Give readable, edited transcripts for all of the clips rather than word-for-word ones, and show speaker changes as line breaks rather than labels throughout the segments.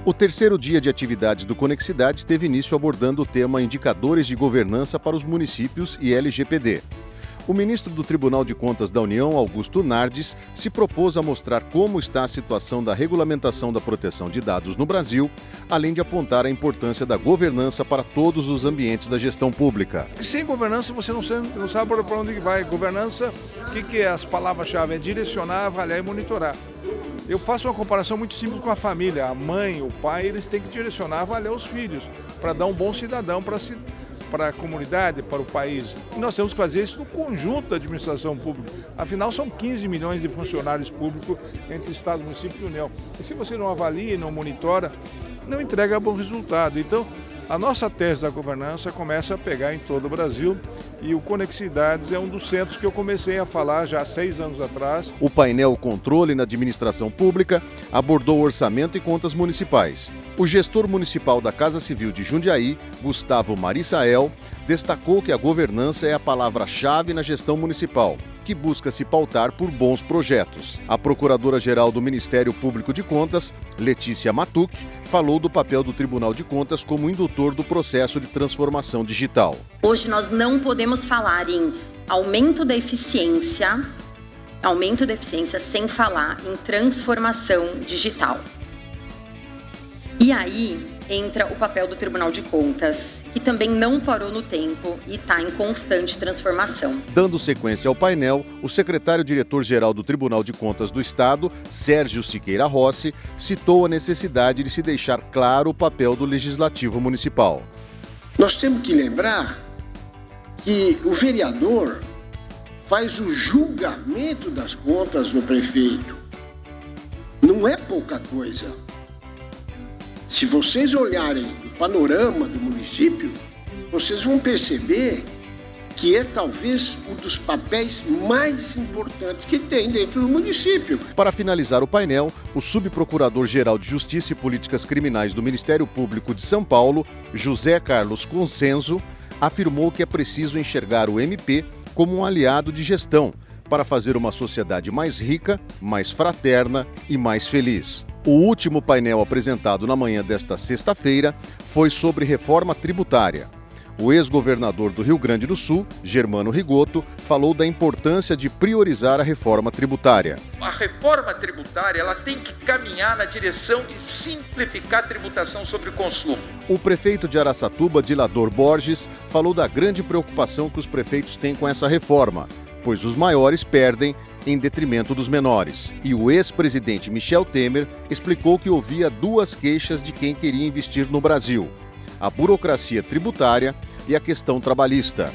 O terceiro dia de atividades do Conexidades teve início abordando o tema Indicadores de Governança para os Municípios e LGPD. O ministro do Tribunal de Contas da União, Augusto Nardes, se propôs a mostrar como está a situação da regulamentação da proteção de dados no Brasil, além de apontar a importância da governança para todos os ambientes da gestão pública.
Sem governança você não sabe para onde vai. Governança, o que é as palavras-chave? É direcionar, avaliar e monitorar. Eu faço uma comparação muito simples com a família. A mãe, o pai, eles têm que direcionar, avaliar os filhos para dar um bom cidadão para a comunidade, para o país. E nós temos que fazer isso no conjunto da administração pública. Afinal, são 15 milhões de funcionários públicos entre Estado, município e União. E se você não avalia, não monitora, não entrega bom resultado. Então, a nossa tese da governança começa a pegar em todo o Brasil e o Conexidades é um dos centros que eu comecei a falar já há 6 anos atrás.
O painel Controle na Administração Pública abordou orçamento e contas municipais. O gestor municipal da Casa Civil de Jundiaí, Gustavo Marissael, destacou que a governança é a palavra-chave na gestão municipal, que busca se pautar por bons projetos. A Procuradora-Geral do Ministério Público de Contas, Letícia Matuc, falou do papel do Tribunal de Contas como indutor do processo de transformação digital.
Hoje nós não podemos falar em aumento da eficiência sem falar em transformação digital. E aí entra o papel do Tribunal de Contas, que também não parou no tempo e está em constante transformação.
Dando sequência ao painel, o secretário-diretor-geral do Tribunal de Contas do Estado, Sérgio Siqueira Rossi, citou a necessidade de se deixar claro o papel do Legislativo Municipal.
Nós temos que lembrar que o vereador faz o julgamento das contas do prefeito. Não é pouca coisa. Se vocês olharem o panorama do município, vocês vão perceber que é talvez um dos papéis mais importantes que tem dentro do município.
Para finalizar o painel, o subprocurador-geral de Justiça e Políticas Criminais do Ministério Público de São Paulo, José Carlos Consenso, afirmou que é preciso enxergar o MP como um aliado de gestão para fazer uma sociedade mais rica, mais fraterna e mais feliz. O último painel apresentado na manhã desta sexta-feira foi sobre reforma tributária. O ex-governador do Rio Grande do Sul, Germano Rigotto, falou da importância de priorizar a reforma tributária.
A reforma tributária ela tem que caminhar na direção de simplificar a tributação sobre o consumo.
O prefeito de Araçatuba, Dilador Borges, falou da grande preocupação que os prefeitos têm com essa reforma, pois os maiores perdem em detrimento dos menores. E o ex-presidente Michel Temer explicou que ouvia 2 queixas de quem queria investir no Brasil: a burocracia tributária e a questão trabalhista.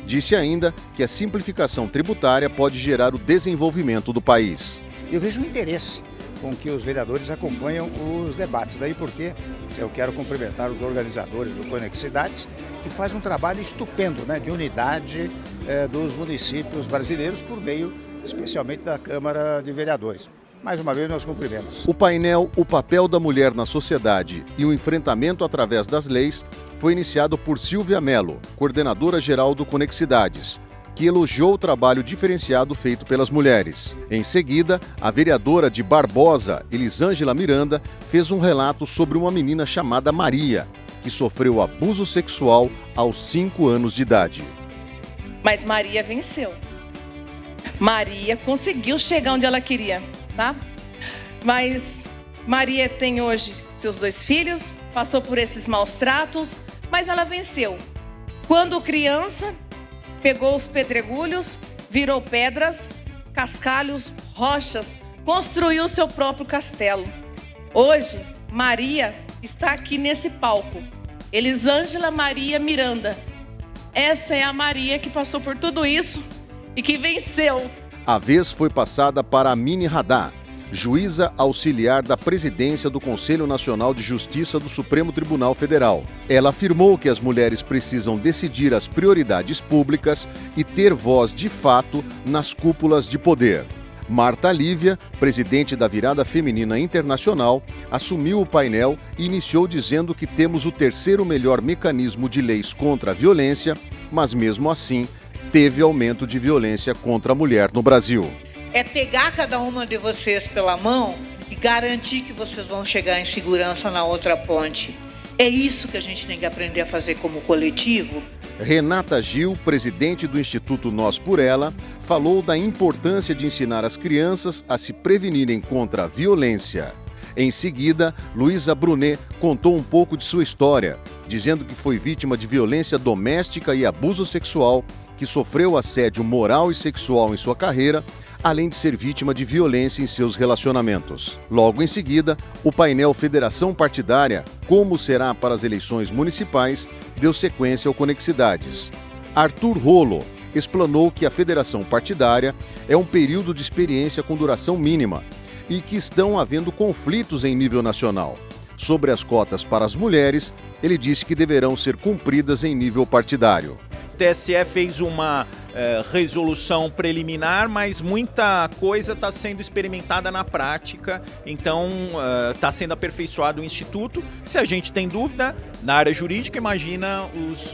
Disse ainda que a simplificação tributária pode gerar o desenvolvimento do país.
Eu vejo um interesse com que os vereadores acompanham os debates. Daí porque eu quero cumprimentar os organizadores do Conexidades, que faz um trabalho estupendo, de unidade dos municípios brasileiros por meio, especialmente, da Câmara de Vereadores. Mais uma vez, nós cumprimentos.
O painel O Papel da Mulher na Sociedade e o Enfrentamento através das Leis foi iniciado por Silvia Mello, coordenadora-geral do Conexidades, que elogiou o trabalho diferenciado feito pelas mulheres. Em seguida, a vereadora de Barbosa, Elisângela Miranda, fez um relato sobre uma menina chamada Maria, que sofreu abuso sexual aos 5 anos de idade.
Mas Maria venceu. Maria conseguiu chegar onde ela queria, tá? Mas Maria tem hoje seus 2 filhos, passou por esses maus tratos, mas ela venceu. Quando criança, pegou os pedregulhos, virou pedras, cascalhos, rochas, construiu seu próprio castelo. Hoje, Maria está aqui nesse palco. Elisângela Maria Miranda. Essa é a Maria que passou por tudo isso e que venceu.
A vez foi passada para Amine Haddad, juíza auxiliar da presidência do Conselho Nacional de Justiça do Supremo Tribunal Federal. Ela afirmou que as mulheres precisam decidir as prioridades públicas e ter voz de fato nas cúpulas de poder. Marta Lívia, presidente da Virada Feminina Internacional, assumiu o painel e iniciou dizendo que temos o 3º melhor mecanismo de leis contra a violência, mas mesmo assim teve aumento de violência contra a mulher no Brasil.
É pegar cada uma de vocês pela mão e garantir que vocês vão chegar em segurança na outra ponte. É isso que a gente tem que aprender a fazer como coletivo.
Renata Gil, presidente do Instituto Nós por Ela, falou da importância de ensinar as crianças a se prevenirem contra a violência. Em seguida, Luísa Brunet contou um pouco de sua história, dizendo que foi vítima de violência doméstica e abuso sexual, que sofreu assédio moral e sexual em sua carreira, além de ser vítima de violência em seus relacionamentos. Logo em seguida, o painel Federação Partidária, como será para as eleições municipais, deu sequência ao Conexidades. Arthur Rolo explanou que a Federação Partidária é um período de experiência com duração mínima e que estão havendo conflitos em nível nacional. Sobre as cotas para as mulheres, ele disse que deverão ser cumpridas em nível partidário.
O TSE fez uma resolução preliminar, mas muita coisa está sendo experimentada na prática, então está sendo aperfeiçoado o Instituto. Se a gente tem dúvida, na área jurídica, imagina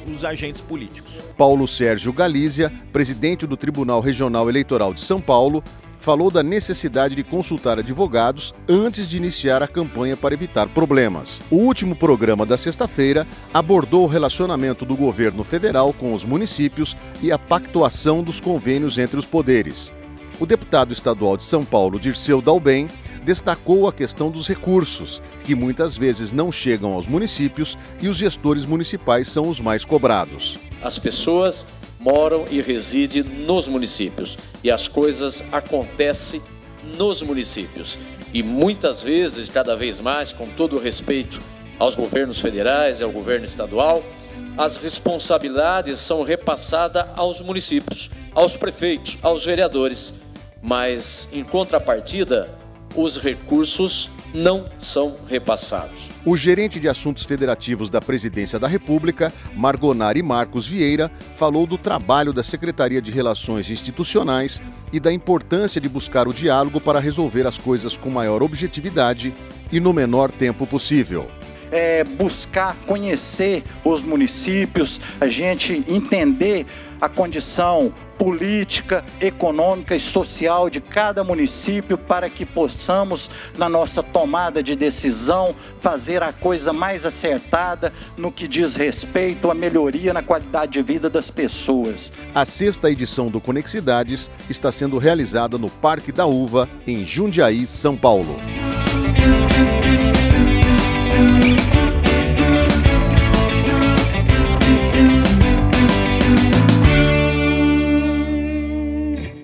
os agentes políticos.
Paulo Sérgio Galizia, presidente do Tribunal Regional Eleitoral de São Paulo, falou da necessidade de consultar advogados antes de iniciar a campanha para evitar problemas. O último programa da sexta-feira abordou o relacionamento do governo federal com os municípios e a pactuação dos convênios entre os poderes. O deputado estadual de São Paulo, Dirceu Dalben, destacou a questão dos recursos, que muitas vezes não chegam aos municípios e os gestores municipais são os mais cobrados.
As pessoas moram e residem nos municípios e as coisas acontecem nos municípios. E muitas vezes, cada vez mais, com todo o respeito aos governos federais e ao governo estadual, as responsabilidades são repassadas aos municípios, aos prefeitos, aos vereadores. Mas, em contrapartida, os recursos não são repassados.
O gerente de assuntos federativos da Presidência da República, Margonari Marcos Vieira, falou do trabalho da Secretaria de Relações Institucionais e da importância de buscar o diálogo para resolver as coisas com maior objetividade e no menor tempo possível.
Buscar conhecer os municípios, a gente entender a condição política, econômica e social de cada município para que possamos, na nossa tomada de decisão, fazer a coisa mais acertada no que diz respeito à melhoria na qualidade de vida das pessoas.
A 6ª edição do Conexidades está sendo realizada no Parque da Uva, em Jundiaí, São Paulo.